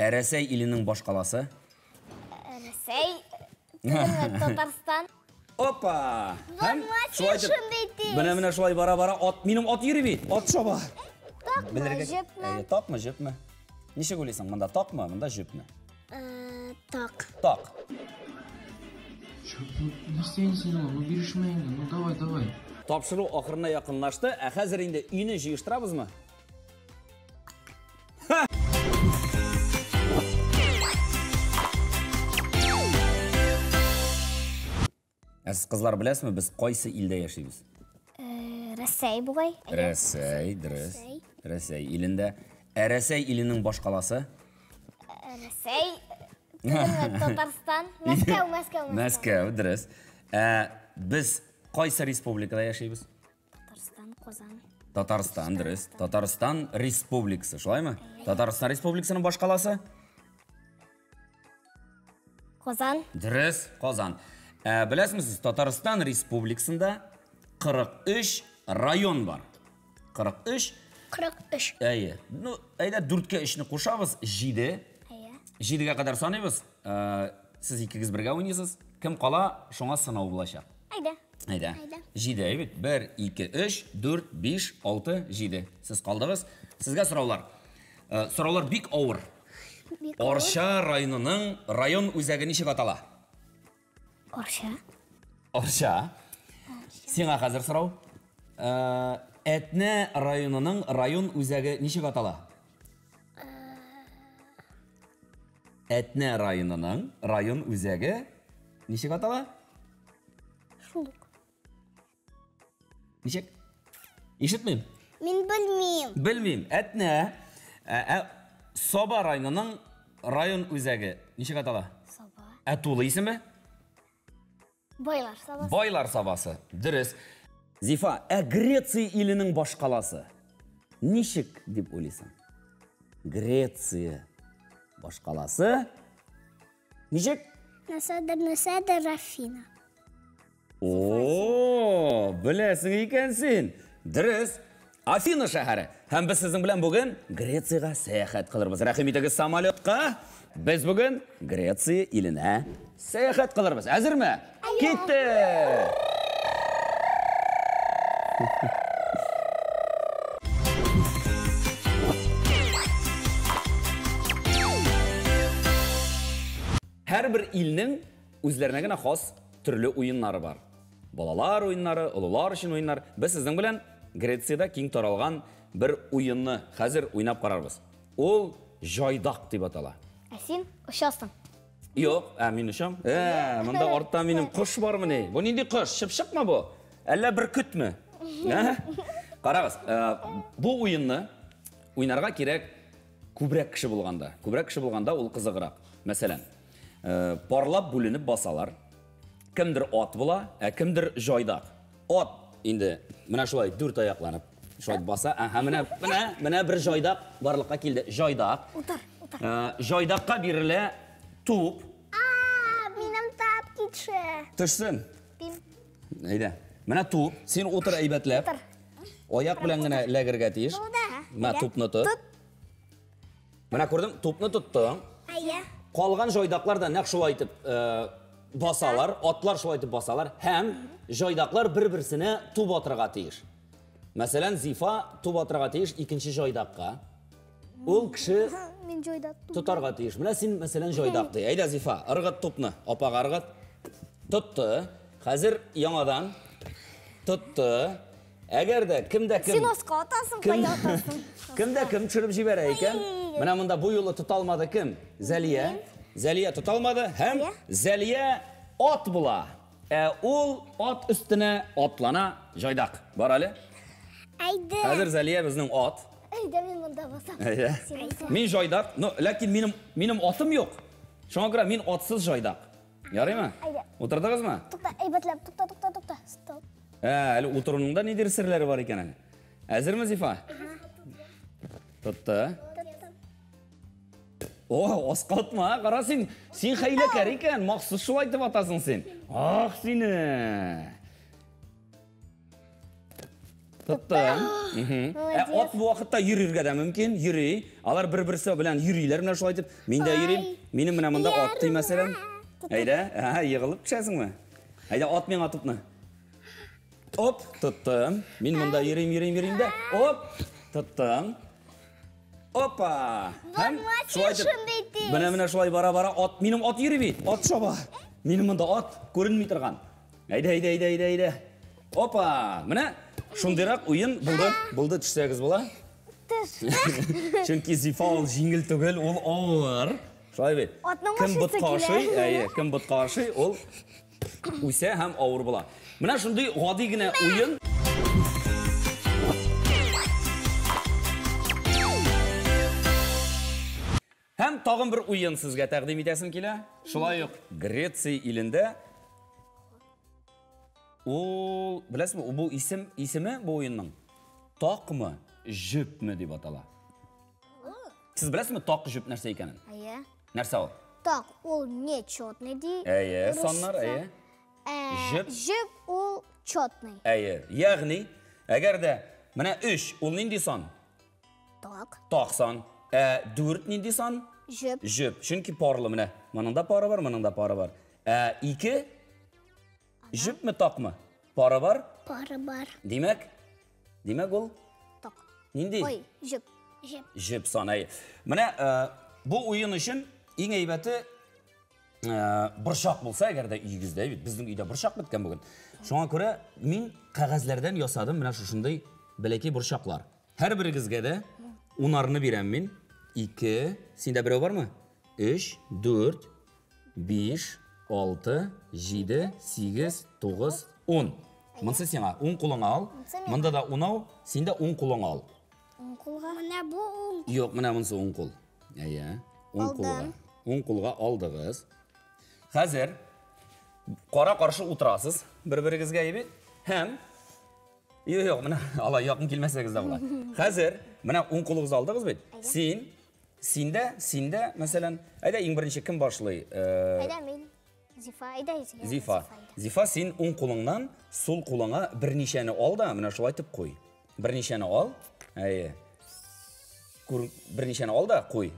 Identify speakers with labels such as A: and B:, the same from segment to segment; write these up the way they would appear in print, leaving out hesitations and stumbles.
A: Ресей илінің баш қаласы?
B: Ресей, Татарстан.
A: Опа! Міне шулай бара-бара, менің ат еребейді, ат шаба.
B: Тақмы, жөпмі?
A: Тақмы, жөпмі? Неше көйлесің, мұнда тақмы, мұнда жөпмі?
B: Так.
A: Так.
C: Не істейін сен ол, ну берішмейін, ну давай.
A: Тапшыру ақырына яқынлашты, қазір енді үйіні жиыштырамыз ма? Сіз қызлар білесіз ме, біз қайсы елде яшаймыз?
B: Ресей бұғай.
A: Ресей, дұрыс. Ресей елінде. Ресей елінің баш қаласы?
B: Ресей, Татарстан, Мәскәу.
A: Мәскәу, дұрыс. Біз қайсы республикада яшаймыз?
B: Татарстан, Қозан.
A: Татарстан, дұрыс. Татарстан республикасы, шылай ма? Татарстан республикасының баш қаласы?
B: Қозан.
A: Дұрыс, Қозан. Білесіңіз, Татарстан республикасында 43 район бар. 43?
B: 43.
A: Әйе. Әйді 4-ке ішіні қошабыз, жиді. Жидіге қадар санайбыз. Сіз екігіз бірге ойнайсыз. Кім қала, шоңа сынау бұлашақ. Әйді. Жиді, әйбет. 1, 2, 3, 4, 5, 6, жиді. Сіз қалдығыз. Сізге сұраулар. Сұраулар бик ауыр. Орша районының район өзәгі нешек атала? Орша. Сеңа қазір сұрау. Әтне районының район өзәгі нешек атала? Әтне районының район өзәгі нешек атала?
B: Шулық.
A: Нешек? Ешітмейм?
B: Мен білмейм.
A: Білмейм. Әтне Соба районының район өзәгі нешек атала?
B: Соба.
A: Әтулы есімі?
B: Байлар сабасы.
A: Байлар сабасы. Дұрыс. Зифа, Греция елінің баш қаласы нешек деп ойлайсың? Греция баш қаласы нешек?
B: Насадыр Афина.
A: О, білесің екенсің. Дұрыс. Афина шәһәрі. Һәм біз сіздің білен бүгін Грецияға сәяхат қылырбыз. Рахметегі самолетқа біз бүгін Греция еліне сәяхат қылырбыз. Әзір ме? Кетті! Әр бір елінің өзлеріне генә хас түрлі ойынлары бар. Балалар ойынлары, ұлылар үшін ойынлар. Біз сіздің білен Грецияда кең таралған бір ойынны қазір ойнап қарарбыз. Ол жайдақ деп атала.
B: Сен ұшасың.
A: Yok, мен ұшам. Мұнда ортта менің құш бар міне. Бұл нендей құш? Шып-шып ма бұл? Әлі бір күт мі? Қарағыз, бұл ойынны ойнарға керек көбірек кіші болғанда. Көбірек кіші болғанда ол қызығырақ. Мәселен, парлап бөлініп басалар. Кімдір от бола, кімдір жайдақ. От, енді, мына шулай дүрт аяқланып, шулай баса. Мына бір жайдақ барлыққа келді. Жайдақ. Жайдаққа берілі туп.
B: Менің тап кетші.
A: Түшсін. Әйді. Мына туп, сен отыр әйбәтләп. Аяқ білән генә ләгергә тиеш. Мына тупны тұт. Мына көрдің, тупны тұттың. Қалған жайдақлар да нәқ шулай айтып басалар, атлар шулай айтып басалар. Һәм жайдақлар бір-бірсіне туп атырға тиеш. Мәселен, Зифа туп атырға тиеш икенче жайдаққа. Ол кіші тұтарға тиеш. Мына сен, мәселен, жайдақты. Әйді, Зифа, ырғыт тупны. Апаға ырғыт. Тұтты. Қазір яңадан тұтты. Әгерді кімді-кім...
B: Сен осқа атасың, қай атасың.
A: Кімді-кім чүріп жібәрі екен? Мына мұнда бұл ұлы тұталмады кім? Зәлия. Зәлия тұталмады. Һәм Зәлия от бұла. Ол от үстіне отлана жайдақ. Бар әлі?
B: Әйді.
A: Қазір Зәлия біздің от.
B: Әйді, мен мұнда басам.
A: Мен жайдақ. Ләкин менің отым жоқ. Шоңа күрә мен отсыз жайдақ. Ярай ма? Отырдыңыз ма?
B: Тоқта, әйбәтләп, тоқта. Стоп.
A: Әлі отыруыңда недер сірлері бар екен әлі? Әзір ме, Зифа? Тұтты. О, осқалтма, қара сен хәйләкәр екен, мақсыз шулай айтып атасың сен. Ақ сені. Tuttun. Ot bu vaqtda yürürgə də mümkün, yürüy. Alар bir-birisi bilan yürüylər менә шулай итеп. Мин дә йөрим. Минем менә монда ат тый мәсәлән. Әйдә, йыгылып төшәсеңме? Әйдә, ат миңа тупны. Оп, туттым. Мин монда йөрим дә. Оп, туттым. Опа! Менә шулай бара-бара ат, минем ат йөри бит. Ат шаба. Минем монда ат күренми торган. Әйдә. Опа! Менә шундыйрак уен булды төшсәгез була. Чөнки Зифа ул җиңел түгел, ул авыр. Шулай бит. Кем бут каршы, ул үсә һәм авыр була. Менә шундый гади генә уен. Һәм тагын бер уен сезгә тәкъдим итәсем килә. Шулай ук Греция илендә ул, беләсезме, бу исеме бу уенның такмы, җөпме дип атала. Сез беләсезме так җөп нәрсә икәнен?
B: Әйе.
A: Нәрсә ул?
B: Так, ул нечетный ди.
A: Әйе, саннар, әйе.
B: Җөп ул четный.
A: Әйе, ягъни, әгәр дә менә 3 ул нинди сан?
B: Так.
A: Так сан. 4 нинди сан?
B: Җөп.
A: Җөп. Чөнки парлы менә. Моның да пары бар, моның да пары бар. 2 җөпме такмы? Пары бар?
B: Пары бар.
A: Димәк ул
B: Так.
A: нинди?
B: Ой, җөп.
A: Җөп сан. Менә бу уен өчен иң әйбәте борчак булса, әгәр дә өйгездә, безнең өйдә борчак биткән бүген. Шуңа күрә мин кәгазьләрдән ясадым менә шушындый бәләкәй борчаклар. Һәр берегезгә дә унарны бирәм мин. 2, синдә берәү бармы? 3, 4, 5, 6, 7, 8, 9, 10. Монсы сиңа 10 кулыңа ал. Монда да 10, синдә 10 кулыңа ал.
B: 10 кулга. Менә бу 10.
A: Юк, менә монсы 10 кул. Әйе, 10 кулга. 10 кулга алдыгыз. Хәзер кара-каршы утырасыз, бер-берегезгә ибит. Һәм юк, менә алай якын килмәсәгез дә була. Хәзер менә 10 кулыгыз алдыгыз бит. Синдә, мәсәлән, әйдә иң беренче кем башлый?
B: Әйдә мин. Зифа, әйдә.
A: Зифа, син 10 кулыңнан сул кулыңа берничәне ал да, менә шулай итеп куй. Берничәне ал. Әйе. Берничәне ал да куй.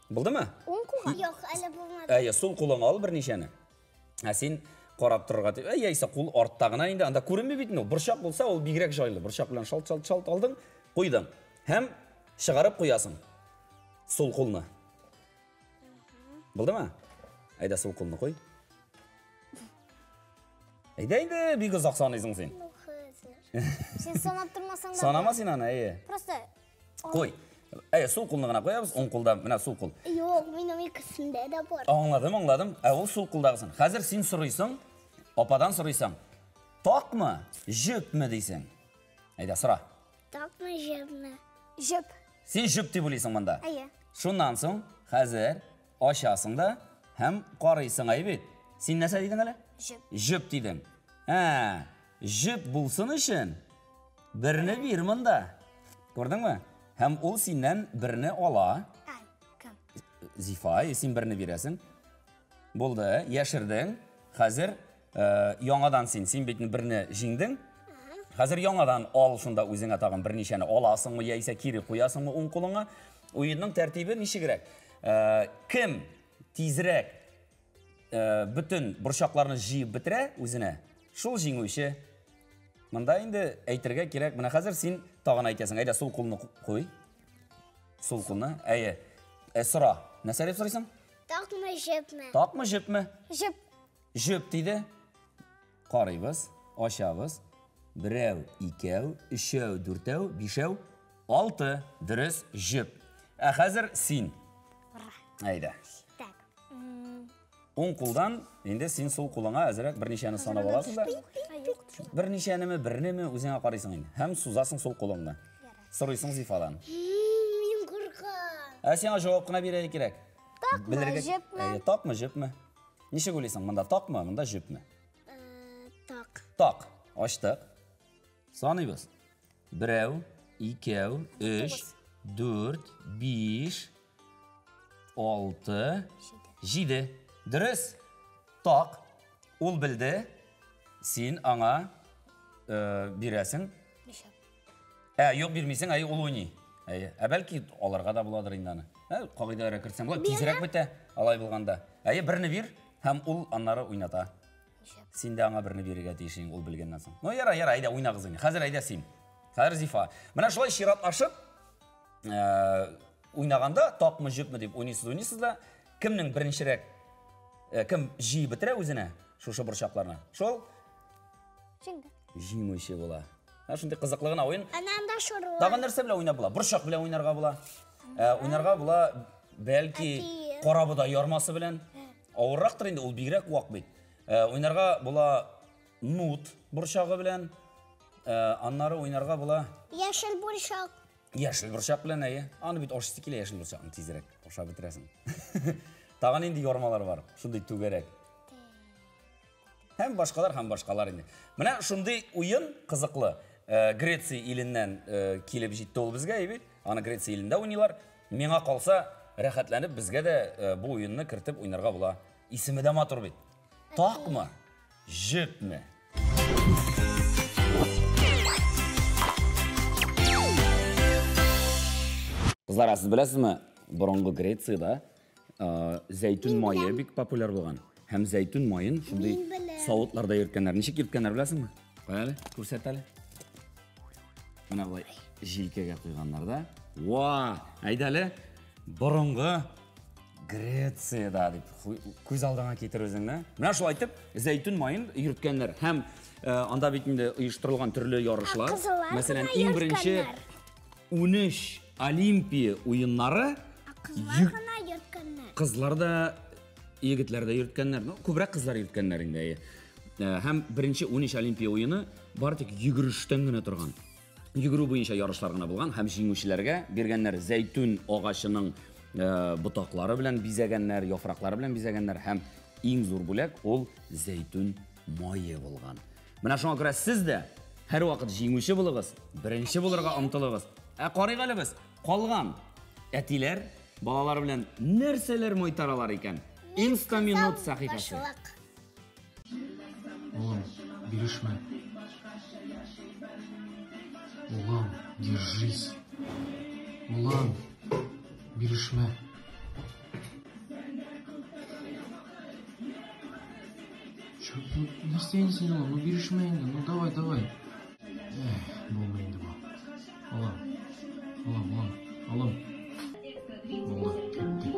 A: Булдымы?
B: 10 кулга. Юк, әле булмады.
A: Әйе, сул кулыңа ал берничәне. Син карап торырга дип, яисә кул арттагына инде, анда күренми бит ул. Борчак булса, ул бигрәк җайлы. Борчак белән шалт алдың, куйдың. Һәм чыгарып куясың. Сул кулны. Булдымы? Әйдә сул кулны куй. Әйдә, бик озак саныйсың син.
B: Син санап тормасаң да.
A: Санама син аны, әйе.
B: Просто
A: Куй. Әйе, сул кулны гына куябыз, 10 кулда, менә сул кул.
B: Юк, минем икесендә дә бар.
A: Аңладым. Ул сул кулдагысын. Хәзер син сорыйсың, ападан сорыйсың. Такмы, җөпме дисең? Әйдә, сора.
B: Такмы, җөпме? Җөп.
A: Син җөп дип уйлыйсың монда.
B: Әйе.
A: Шуннан соң хәзер ашасың да һәм карыйсың, бит. Син нәрсә дидең әле?
B: Җөп.
A: Җөп дидең. Җөп булсын өчен берне бир монда. Күрдеңме? Һәм ул синнән берне ала.
B: Кем?
A: Зифа, син берне бирәсең. Булды, яшердең. Хәзер яңадан син бит берне җиңдең. Хәзер яңадан ал шунда үзеңә тагын берничәне аласыңмы, яисә кире куясыңмы 10 кулыңа. Уенның тәртибе ничегрәк? Кем тизрәк bütün борчакларны җыеп бетерә үзенә, шул җиңүче. Монда инде әйтергә кирәк. Менә хәзер син тагын әйтәсең. Әйдә сул кулны куй. Сул кулны. Әйе. Сора. Нәрсә дип сорыйсың?
B: Такмы, җөпме?
A: Такмы, җөпме?
B: Җөп.
A: Җөп диде. Карыйбыз, ашабыз. 1, 2, 3, 4, 5, 6. Дөрес, җөп. Хәзер син. Әйдә.
B: Так.
A: 10 кулдан инде син сул кулыңа әзрәк берничәне санап аласың да. Берничәнеме, бернеме үзеңә карыйсың инде. Һәм сузасың сул кулыңны. Сорыйсың Зифадан.
B: Мин куркам.
A: Сиңа җавап кына бирә кирәк.
B: Такмы, җөпме?
A: Такмы, җөпме? Ничек уйлыйсың? Монда такмы, монда җөпме?
B: Так.
A: Так. Ачтык. Саныйбыз. 1, 2, 3, 4, 5, 6, 7. Дөрес. Так. Ул білді. Син аңа бирәсең. Yok бермейсің, ол ойнай. Бәлки оларға да бұладыр инданы. Қағидаларға кірсем, тезірек біте, алай болғанда. Бірні бер, һәм ол аннары ойната. Сен де аңа бірні береге тейшің, ол білгеннен соң. Яра, айда ойна қызың. Қазір айда сен. Қазір Зифа. Мына шылай шират ашып, ойнағанда, тақмы жүпмі деп ойнайсыз да, кімнің біріншірек, кім жиі бітірі өзіне, шушы бұршақларына. Шол? Жиңөше бола. Шындай қызықлығына ойын.
B: Ананда шоруа.
A: Таған нәрсе біле ойна бола. Бұршақ біле ойнарға бола. Ойнарға бола бәлки қорабыда ярмасы білен. Ауыррақтыр енді, ол бигірек уақ бейт. Ойнарға бола нут бұршағы білен. Аннары ойнарға бола...
B: Яшыл бұршақ.
A: Яшыл бұршақ білен, аны бейт ошысты келе яшыл бұршағын тезірек. Оша бітіресің. Таған енді ярмалар бар. Шындай түгерек. Hem başkalar indi. Мына шундай ойын қызықлы. Греция елінен келіп жетті ол бізге, аны Греция елінде ойнайлар. Меңа қалса, рәхәтләніп бізге де бұл ойынны кіртіп ойнарға бұла. Исімі де матур бейт. Тақ мы? Жіп мі? Қызлар, сіз білесіз ме? Бұрынғы Грецияда зәйтүн майы бек популяр болған. Hem zeytun mayın, şimdi Saudlarda yürütkenler. Nişik yürütkenler bilesin mi? Koyalım, kurset ali. Bana bu jilkege koyganlar da. Vaa, aydalı. Bұрынғы Gretsiyada deyip, көз алдыңа кетір өзіңді. Мына шул айтып, зәйтүн майын yürütkenler. Hem анда бетінде ұйыштырылған түрлі ярышлар. Мәселен, ең бірінші 13 Олимпия ойыннары қызларда егітлерді үйірткенлер, көбірек қызлар үйірткенлерінде. Hem бірінші 13 Олимпия ойыны бар тек жүгіріштен гіне тұрған. Жүгіру бойынша ярышлар гына болған. Hem жеңушілерге бергенлер зәйтүн ағашының бұтақлары білен бизегенлер, яфрақлары білен бизегенлер. Hem ең зор бөлек ол зәйтүн майы болған. Мына шоңа көрә сіз де әр уақыт жеңуші болығыз, бірінші болырға ұмтылығыз. Қарайға біз қалған әтилер, балалар білен нәрселер мойтаралар екен. Инстаминут сахифасы.
C: Улам, берешме. Улам, держись. Улам, берешме. Чё, не істейін улам, берешме енді, давай. Болмайды бұл. Улам. Болды, кетті.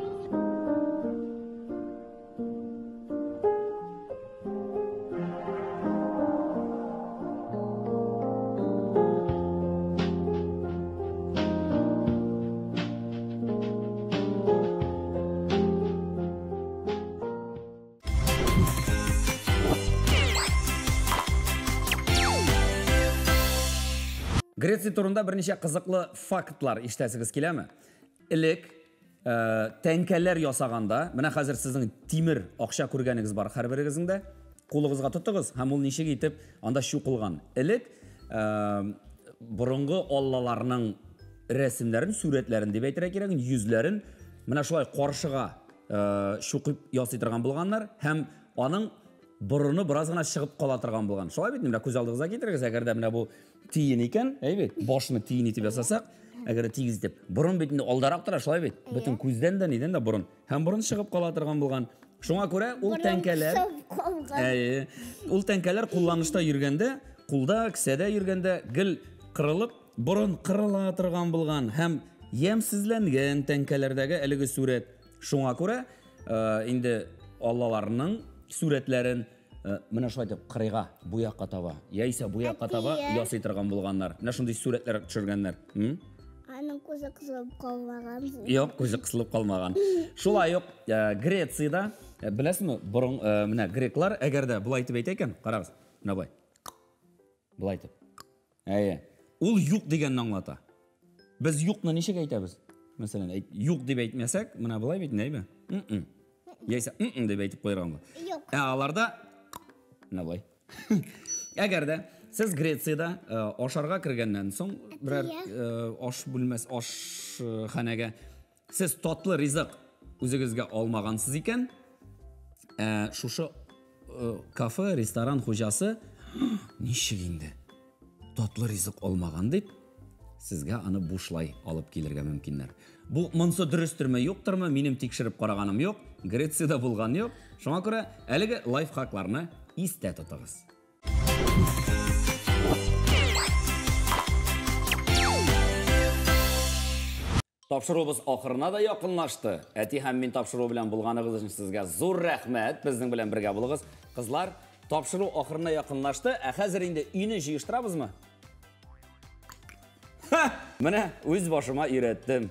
A: Греция турында бірнеше қызықлы фактлар ештәсігіз келемі? Ілік, тәңкәлер ясағанда, мына қазір сіздің темір ақша көргеніңіз бар әрбіріңіздің, қолыңызға тұттыңыз, һәм ол неше кетіп, анда шу қылған. Ілік, бұрынғы аллаларының рәсімлерін, суретлерін деп әйтірі керегін, yüzлерін, мына шулай қаршыға шуқып ясайтырған болғанlar, һәм аның бұрыны біраз ғана шығып қалатырған болған. Шулай бет, мына көз алдыңызға кетіріңіз, әгерде мына бұл тиін екен, башыны тиін етіп жасасақ, әгерде тигіз деп, бұрын бетінде алдарақ тұра, шулай бет, бүтін көзден де неден де бұрын. Һәм бұрын шығып қалатырған болған. Шуңа көрә, ул тәңкәләр кулланышта йөргәндә, кулда, кесәдә йөргәндә гел кырылып, бұрын кырылатырган булган һәм ямсызланган тәңкәләрдәге әлеге сурет. Шуңа күрә, инде аллаларның суретләрен менә шулай дип кырыйга, буякка таба, яисә буякка таба ясыйтырган булганнар. Менә шундый суретләр төшергәннәр.
B: Аның күзе кысылып калмаган.
A: Юк, күзе кысылып калмаган. Шулай ук Грецияда, беләсезме, борын менә греклар әгәрдә булай итеп әйтә икән, карагыз. Менә булай. Булай итеп. Ул юк дигәнне аңлата. Без юкны ничек әйтәбез? Мәсәлән, юк дип әйтмәсәк, менә булай бит нәйме? Яисә дип әйтеп куйган. Аларда менә булай. Әгәрдә сез Грецияда ашарга кергәннән соң берәр аш бүлмәс ашханәгә сез татлы ризык үзегезгә алмагансыз икән, шушы кафе, ресторан хуҗасы ничек инде татлы ризык алмаган дип Sizga аны бушлай алып килергә мөмкиннәр. Бу монсы дөрестөрме, юктырмы, минем тикшереп караганым юк. Грециядә булган юк. Шуңа күрә әлеге лайфхакларны истә тотыгыз. Тапшыруыбыз ахырына да якынлашты. Әти һәм мин тапшыру белән булганыгыз өчен сезгә зур рәхмәт. Безнең белән бергә булыгыз. Кызлар, тапшыру ахырына якынлашты. Хәзер инде өйне җыештырабызмы? Менә үз башыма өйрәттем.